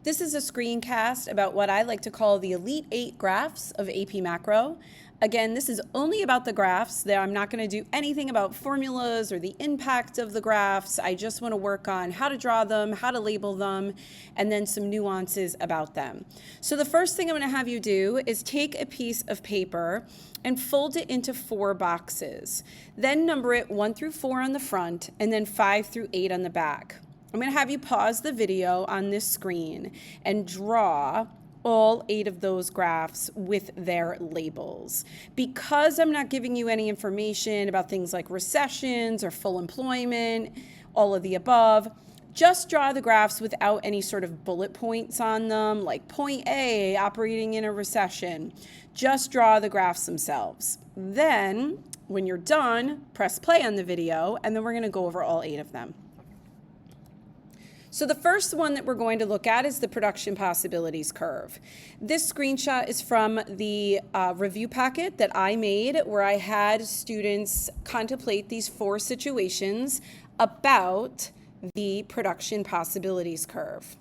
This is a screencast about what I like to call the Elite 8 graphs of AP Macro. Again, this is only about the graphs. I'm not going to do anything about formulas or the impact of the graphs. I just want to work on how to draw them, how to label them, and then some nuances about them. So the first thing I'm going to have you do is take a piece of paper and fold it into 4 boxes. Then number it 1 through 4 on the front and then 5 through 8 on the back. I'm going to have you pause the video on this screen and draw all 8 of those graphs with their labels. Because I'm not giving you any information about things like recessions or full employment, all of the above, just draw the graphs without any sort of bullet points on them, like point A, operating in a recession. Just draw the graphs themselves. Then, when you're done, press play on the video, and then we're going to go over all 8 of them. So the first one that we're going to look at is the production possibilities curve. This screenshot is from the review packet that I made where I had students contemplate these 4 situations about the production possibilities curve.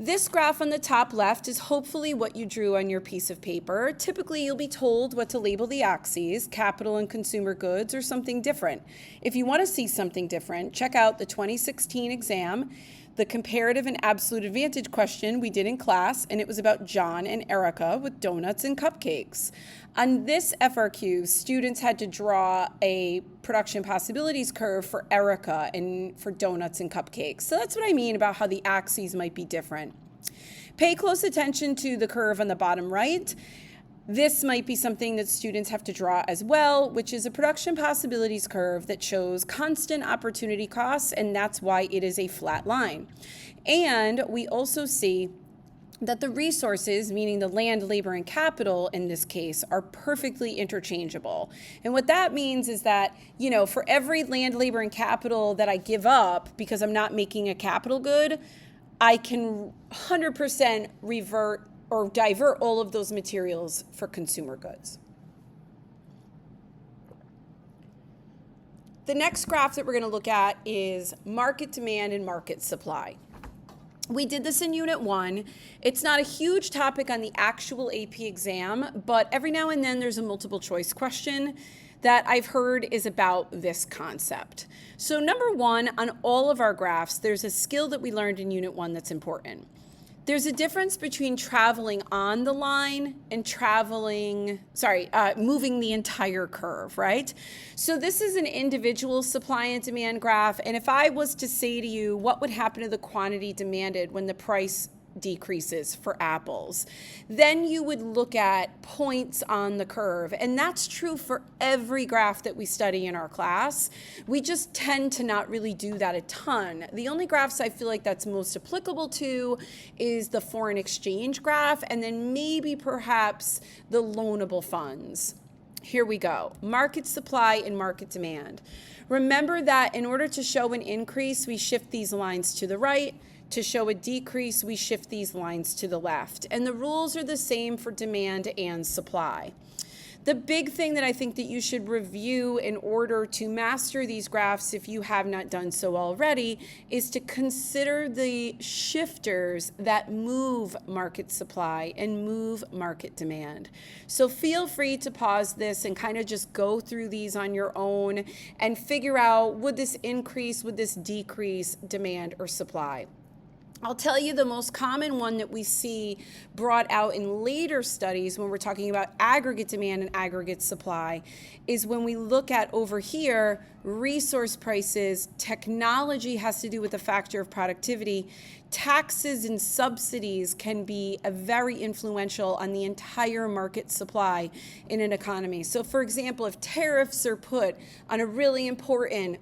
This graph on the top left is hopefully what you drew on your piece of paper. Typically, you'll be told what to label the axes, capital and consumer goods, or something different. If you want to see something different, check out the 2016 exam, the comparative and absolute advantage question we did in class, and it was about John and Erica with donuts and cupcakes. On this FRQ, students had to draw a production possibilities curve for Erica and for donuts and cupcakes. So that's what I mean about how the axes might be different. Pay close attention to the curve on the bottom right. This might be something that students have to draw as well, which is a production possibilities curve that shows constant opportunity costs, and that's why it is a flat line. And we also see that the resources, meaning the land, labor, and capital in this case, are perfectly interchangeable. And what that means is that, for every land, labor, and capital that I give up because I'm not making a capital good, I can 100% revert or divert all of those materials for consumer goods. The next graph that we're going to look at is market demand and market supply. We did this in Unit 1. It's not a huge topic on the actual AP exam, but every now and then there's a multiple choice question that I've heard is about this concept. So number 1, on all of our graphs, there's a skill that we learned in Unit 1 that's important. There's a difference between traveling on the line and moving the entire curve, right? So this is an individual supply and demand graph. And if I was to say to you, what would happen to the quantity demanded when the price decreases for apples, then you would look at points on the curve. And that's true for every graph that we study in our class. We just tend to not really do that a ton. The only graphs I feel like that's most applicable to is the foreign exchange graph, and then maybe perhaps the loanable funds. Here we go. Market supply and market demand. Remember that in order to show an increase, we shift these lines to the right. To show a decrease, we shift these lines to the left. And the rules are the same for demand and supply. The big thing that I think that you should review in order to master these graphs, if you have not done so already, is to consider the shifters that move market supply and move market demand. So feel free to pause this and kind of just go through these on your own and figure out, would this increase, would this decrease demand or supply? I'll tell you the most common one that we see brought out in later studies when we're talking about aggregate demand and aggregate supply is when we look at over here, resource prices, technology has to do with the factor of productivity, taxes and subsidies can be very influential on the entire market supply in an economy. So for example, if tariffs are put on a really important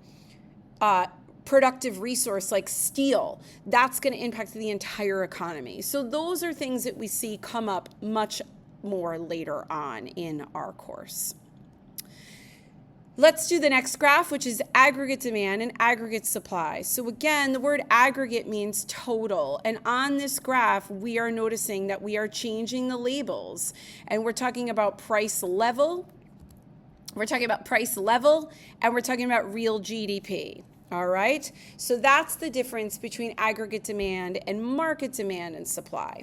productive resource like steel, that's going to impact the entire economy. So those are things that we see come up much more later on in our course. Let's do the next graph, which is aggregate demand and aggregate supply. So again, the word aggregate means total. And on this graph, we are noticing that we are changing the labels. And we're talking about price level. We're talking about price level, and we're talking about real GDP. All right, so that's the difference between aggregate demand and market demand and supply.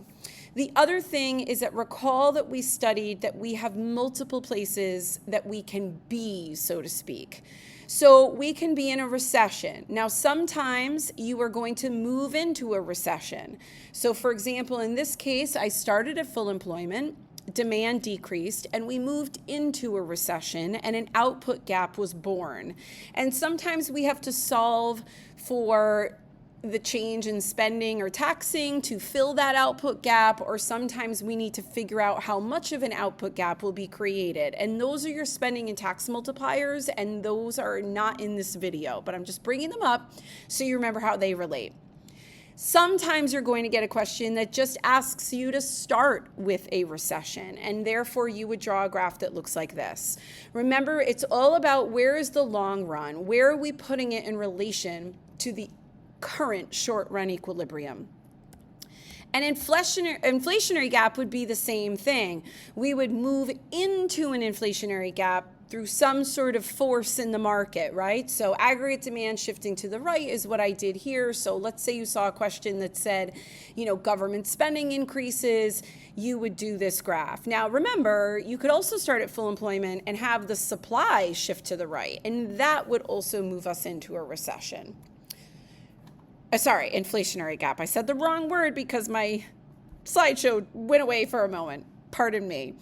The other thing is that recall that we studied that we have multiple places that we can be, so to speak. So we can be in a recession. Now, sometimes you are going to move into a recession. So for example, in this case, I started at full employment. Demand decreased and we moved into a recession and an output gap was born. And sometimes we have to solve for the change in spending or taxing to fill that output gap, or sometimes we need to figure out how much of an output gap will be created. And those are your spending and tax multipliers, and those are not in this video, but I'm just bringing them up so you remember how they relate. Sometimes you're going to get a question that just asks you to start with a recession, and therefore you would draw a graph that looks like this. Remember, it's all about where is the long run? Where are we putting it in relation to the current short run equilibrium? An inflationary gap would be the same thing. We would move into an inflationary gap through some sort of force in the market, right? So aggregate demand shifting to the right is what I did here. So let's say you saw a question that said, government spending increases, you would do this graph. Now remember, you could also start at full employment and have the supply shift to the right, and that would also move us into a recession. Sorry, inflationary gap. I said the wrong word because my slideshow went away for a moment. Pardon me.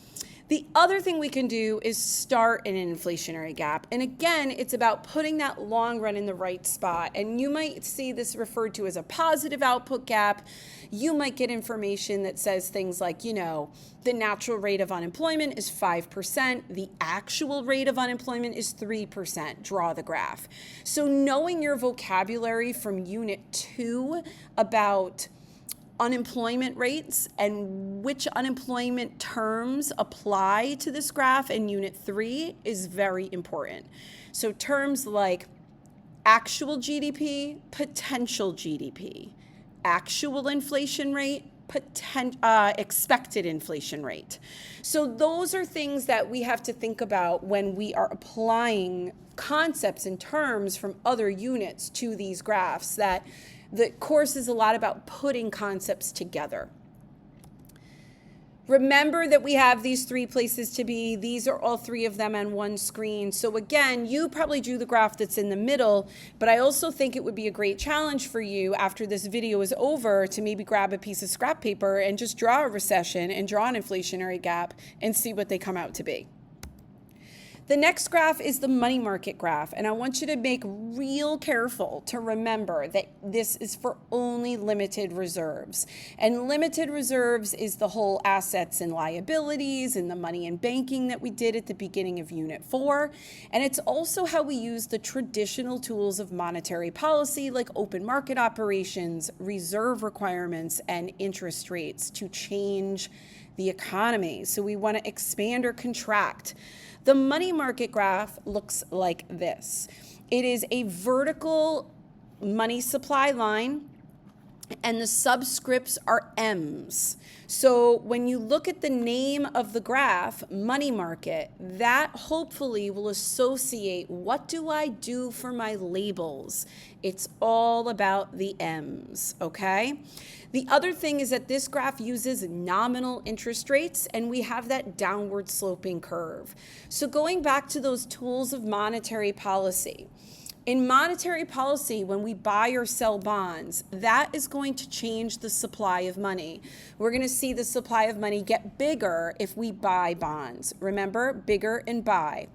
The other thing we can do is start in an inflationary gap. And again, it's about putting that long run in the right spot. And you might see this referred to as a positive output gap. You might get information that says things like, the natural rate of unemployment is 5%. The actual rate of unemployment is 3%. Draw the graph. So knowing your vocabulary from Unit 2 about unemployment rates and which unemployment terms apply to this graph in Unit 3 is very important. So terms like actual GDP, potential GDP, actual inflation rate, expected inflation rate. So those are things that we have to think about when we are applying concepts and terms from other units to these graphs. That the course is a lot about putting concepts together. Remember that we have these 3 places to be. These are all 3 of them on one screen. So again, you probably drew the graph that's in the middle, but I also think it would be a great challenge for you after this video is over to maybe grab a piece of scrap paper and just draw a recession and draw an inflationary gap and see what they come out to be. The next graph is the money market graph, and I want you to make real careful to remember that this is for only limited reserves. And limited reserves is the whole assets and liabilities and the money and banking that we did at the beginning of Unit 4. And it's also how we use the traditional tools of monetary policy like open market operations, reserve requirements, and interest rates to change the economy. So we want to expand or contract. The money market graph looks like this. It is a vertical money supply line, and the subscripts are M's. So when you look at the name of the graph, money market, that hopefully will associate what do I do for my labels. It's all about the M's, okay? The other thing is that this graph uses nominal interest rates, and we have that downward sloping curve. So going back to those tools of monetary policy, in monetary policy, when we buy or sell bonds, that is going to change the supply of money. We're going to see the supply of money get bigger if we buy bonds. Remember, bigger and buy.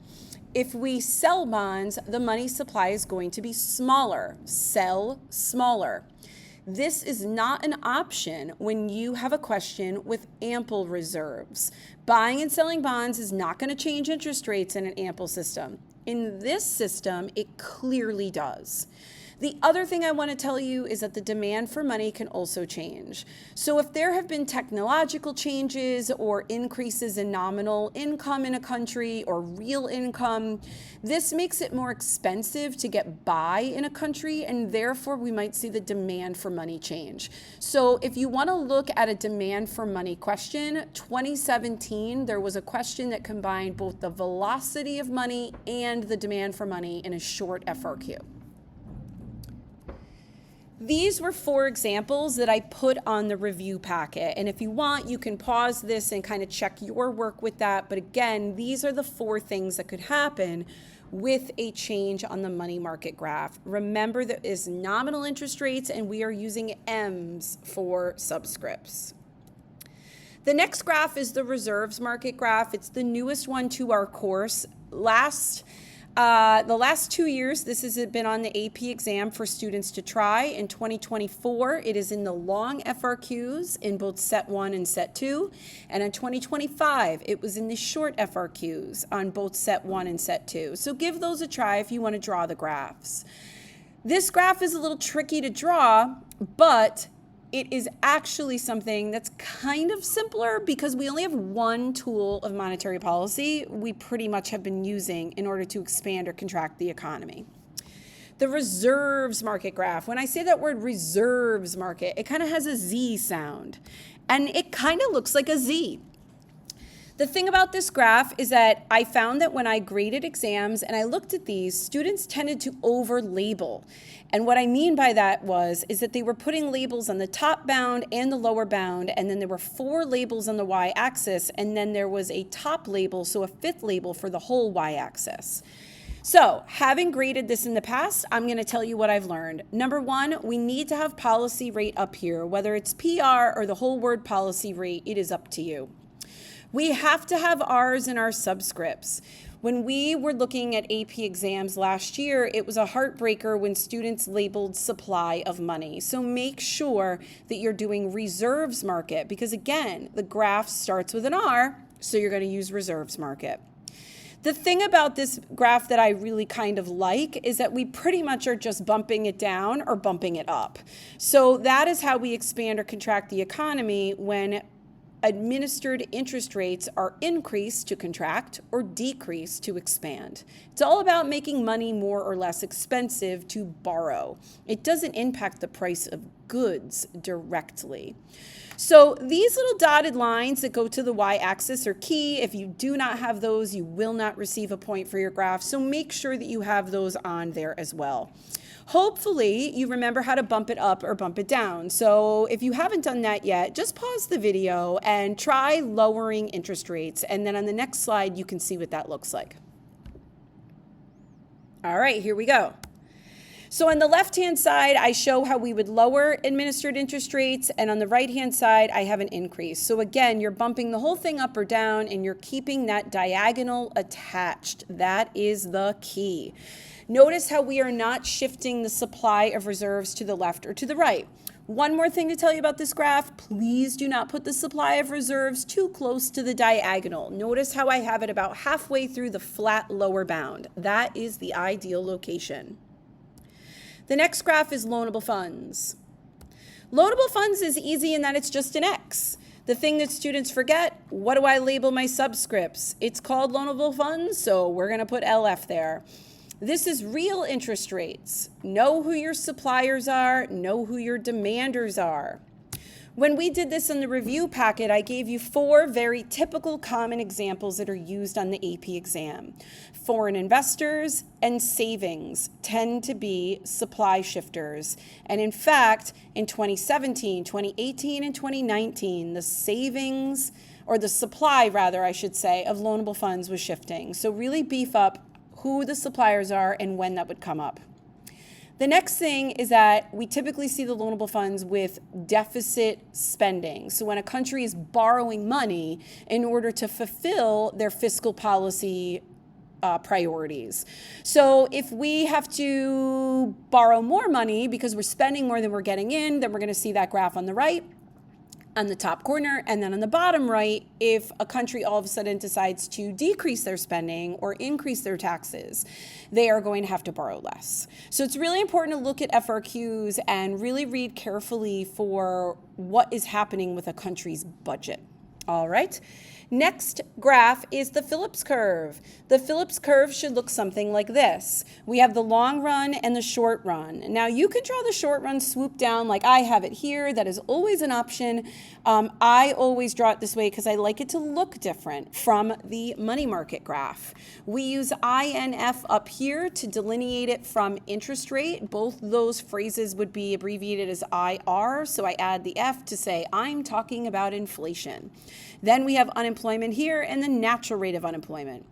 If we sell bonds, the money supply is going to be smaller. Sell smaller. This is not an option when you have a question with ample reserves. Buying and selling bonds is not going to change interest rates in an ample system. In this system, it clearly does. The other thing I want to tell you is that the demand for money can also change. So if there have been technological changes or increases in nominal income in a country or real income, this makes it more expensive to get by in a country, and therefore we might see the demand for money change. So if you want to look at a demand for money question, 2017, there was a question that combined both the velocity of money and the demand for money in a short FRQ. These were 4 examples that I put on the review packet. And if you want, you can pause this and kind of check your work with that. But again, these are the 4 things that could happen with a change on the money market graph. Remember, that is nominal interest rates, and we are using M's for subscripts. The next graph is the reserves market graph. It's the newest one to our course. The last 2 years, this has been on the AP exam for students to try. In 2024, it is in the long FRQs in both Set 1 and Set 2. And in 2025, it was in the short FRQs on both Set 1 and Set 2. So give those a try if you want to draw the graphs. This graph is a little tricky to draw, but it is actually something that's kind of simpler because we only have one tool of monetary policy we pretty much have been using in order to expand or contract the economy. The reserves market graph. When I say that word reserves market, it kind of has a Z sound, and it kind of looks like a Z. The thing about this graph is that I found that when I graded exams and I looked at these, students tended to over-label. And what I mean by that is that they were putting labels on the top bound and the lower bound, and then there were 4 labels on the y-axis, and then there was a top label, so a 5th label for the whole y-axis. So, having graded this in the past, I'm going to tell you what I've learned. Number 1, we need to have policy rate up here. Whether it's PR or the whole word policy rate, it is up to you. We have to have R's in our subscripts. When we were looking at AP exams last year, it was a heartbreaker when students labeled supply of money. So make sure that you're doing reserves market because, again, the graph starts with an R, so you're going to use reserves market. The thing about this graph that I really kind of like is that we pretty much are just bumping it down or bumping it up. So that is how we expand or contract the economy when administered interest rates are increased to contract or decreased to expand. It's all about making money more or less expensive to borrow. It doesn't impact the price of goods directly. So these little dotted lines that go to the y-axis are key. If you do not have those, you will not receive a point for your graph. So make sure that you have those on there as well. Hopefully you remember how to bump it up or bump it down. So if you haven't done that yet, just pause the video and try lowering interest rates. And then on the next slide, you can see what that looks like. All right, here we go. So on the left-hand side, I show how we would lower administered interest rates, and on the right-hand side, I have an increase. So again, you're bumping the whole thing up or down, and you're keeping that diagonal attached. That is the key. Notice how we are not shifting the supply of reserves to the left or to the right. One more thing to tell you about this graph, please do not put the supply of reserves too close to the diagonal. Notice how I have it about halfway through the flat lower bound. That is the ideal location. The next graph is loanable funds. Loanable funds is easy in that it's just an X. The thing that students forget, what do I label my subscripts? It's called loanable funds, so we're going to put LF there. This is real interest rates. Know who your suppliers are, know who your demanders are. When we did this in the review packet, I gave you 4 very typical common examples that are used on the AP exam. Foreign investors and savings tend to be supply shifters. And in fact, in 2017, 2018, and 2019, the savings, or the supply rather, I should say, of loanable funds was shifting. So really beef up who the suppliers are and when that would come up. The next thing is that we typically see the loanable funds with deficit spending. So when a country is borrowing money in order to fulfill their fiscal policy priorities. So if we have to borrow more money because we're spending more than we're getting in, then we're going to see that graph on the right, on the top corner, and then on the bottom right, if a country all of a sudden decides to decrease their spending or increase their taxes, they are going to have to borrow less. So it's really important to look at FRQs and really read carefully for what is happening with a country's budget. All right. Next graph is the Phillips curve. The Phillips curve should look something like this. We have the long run and the short run. Now you can draw the short run swoop down like I have it here. That is always an option. I always draw it this way because I like it to look different from the money market graph. We use INF up here to delineate it from interest rate. Both those phrases would be abbreviated as IR, so I add the F to say I'm talking about inflation. Then we have unemployment here and the natural rate of unemployment.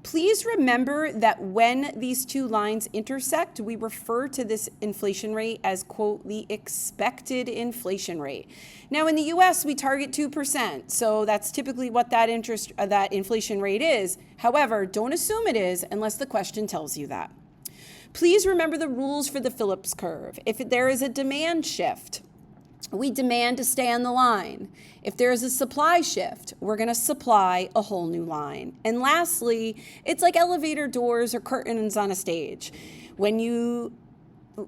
Please remember that when these two lines intersect, we refer to this inflation rate as, quote, the expected inflation rate. Now in the US, we target 2%, so that's typically what that inflation rate is. However, don't assume it is unless the question tells you that. Please remember the rules for the Phillips curve. If there is a demand shift, we demand to stay on the line. If there is a supply shift, we're going to supply a whole new line. And lastly, it's like elevator doors or curtains on a stage. When you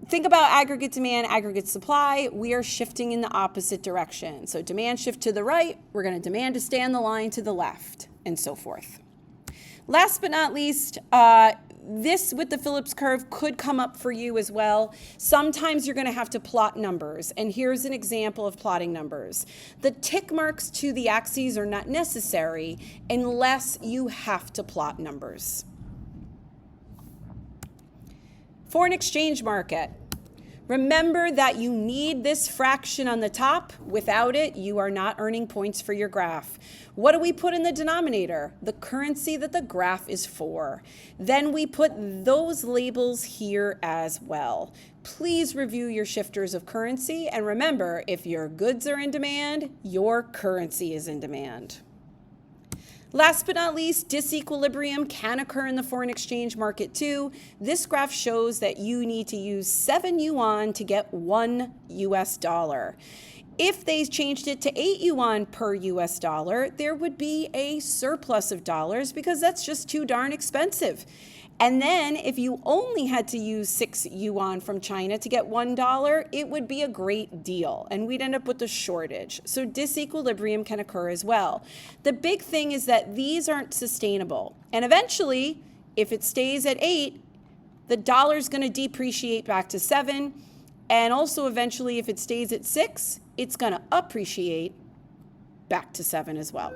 think about aggregate demand, aggregate supply, we are shifting in the opposite direction. So demand shift to the right, we're going to demand to stay on the line to the left, and so forth. Last but not least, this with the Phillips curve could come up for you as well. Sometimes you're going to have to plot numbers, and here's an example of plotting numbers. The tick marks to the axes are not necessary unless you have to plot numbers. Foreign exchange market. Remember that you need this fraction on the top. Without it, you are not earning points for your graph. What do we put in the denominator? The currency that the graph is for. Then we put those labels here as well. Please review your shifters of currency, and remember, if your goods are in demand, your currency is in demand. Last but not least, disequilibrium can occur in the foreign exchange market too. This graph shows that you need to use 7 yuan to get 1 US dollar. If they changed it to 8 yuan per US dollar, there would be a surplus of dollars because that's just too darn expensive. And then if you only had to use 6 yuan from China to get $1, it would be a great deal, and we'd end up with a shortage. So disequilibrium can occur as well. The big thing is that these aren't sustainable. And eventually, if it stays at 8, the dollar's going to depreciate back to 7. And also eventually, if it stays at 6, it's going to appreciate back to 7 as well.